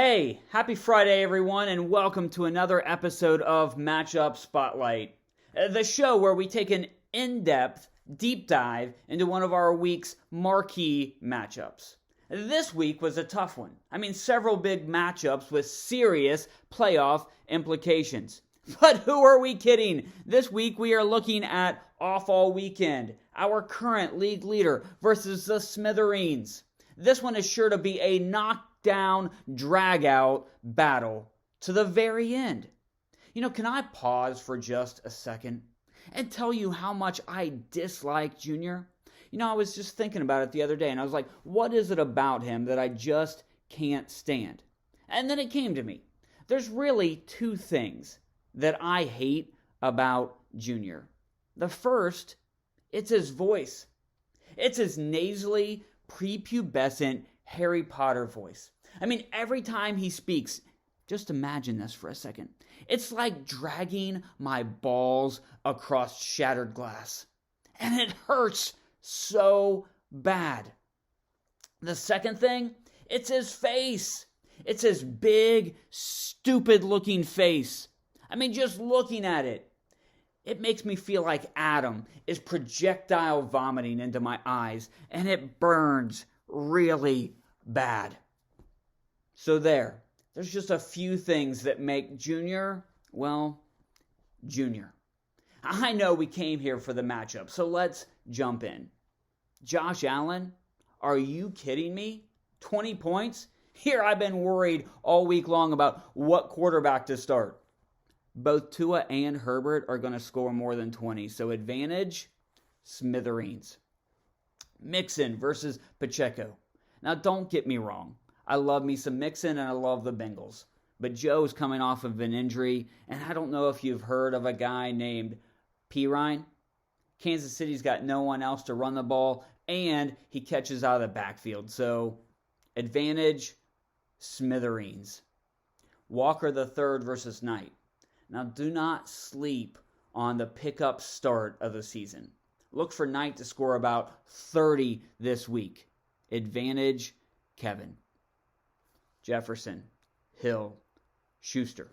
Hey, happy Friday, everyone, and welcome to another episode of Matchup Spotlight, the show where we take an in-depth, deep dive into one of our week's marquee matchups. This week was a tough one. Several big matchups with serious playoff implications. But who are we kidding? This week we are looking at Off All Weekend, our current league leader versus the Smithereens. This one is sure to be a knockdown, drag-out battle to the very end. Can I pause for just a second and tell you how much I dislike Junior? I was just thinking about it the other day, and I was like, what is it about him that I just can't stand? And then it came to me. There's really two things that I hate about Junior. The first, it's his voice. It's his nasally, prepubescent Harry Potter voice. Every time he speaks, just imagine this for a second. It's like dragging my balls across shattered glass. And it hurts so bad. The second thing, it's his face. It's his big, stupid-looking face. Just looking at it, it makes me feel like Adam is projectile vomiting into my eyes, and it burns really bad. So there's just a few things that make Junior, well, Junior. I know we came here for the matchup, so let's jump in. Josh Allen, are you kidding me? 20 points? Here I've been worried all week long about what quarterback to start. Both Tua and Herbert are going to score more than 20, so advantage, Smithereens. Mixon versus Pacheco. Now, don't get me wrong. I love me some Mixon and I love the Bengals. But Joe's coming off of an injury, and I don't know if you've heard of a guy named Pirine. Kansas City's got no one else to run the ball, and he catches out of the backfield. So, advantage, Smithereens. Walker the third versus Knight. Now, do not sleep on the pickup start of the season. Look for Knight to score about 30 this week. Advantage, Kevin. Jefferson, Hill, Schuster.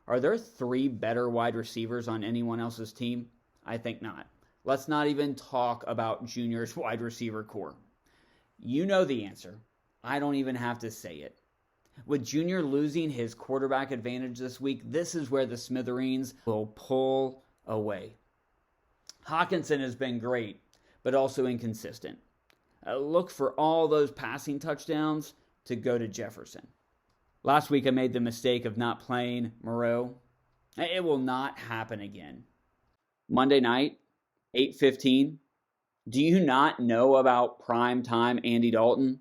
Are there three better wide receivers on anyone else's team? I think not. Let's not even talk about Junior's wide receiver core. You know the answer. I don't even have to say it. With Junior losing his quarterback advantage this week, this is where the Smithereens will pull away. Hockenson has been great, but also inconsistent. Look for all those passing touchdowns to go to Jefferson. Last week I made the mistake of not playing Moreau. It will not happen again. Monday night, 8:15. Do you not know about primetime Andy Dalton?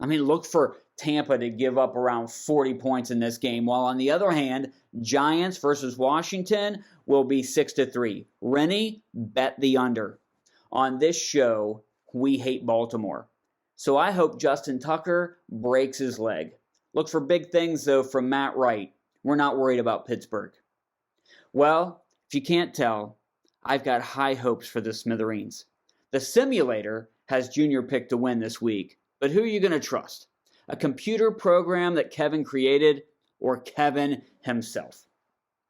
Look for Tampa to give up around 40 points in this game, while on the other hand, Giants versus Washington will be 6-3. Rennie, bet the under. On this show, we hate Baltimore. So I hope Justin Tucker breaks his leg. Look for big things, though, from Matt Wright. We're not worried about Pittsburgh. Well, if you can't tell, I've got high hopes for the Smithereens. The simulator has Junior picked to win this week, but who are you going to trust? A computer program that Kevin created or Kevin himself?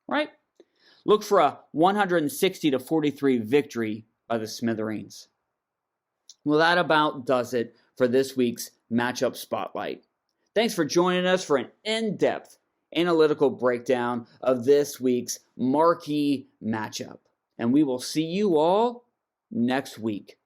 Right? Look for a 160-43 victory by the Smithereens. Well, that about does it for this week's Matchup Spotlight. Thanks for joining us for an in-depth analytical breakdown of this week's marquee matchup. And we will see you all next week.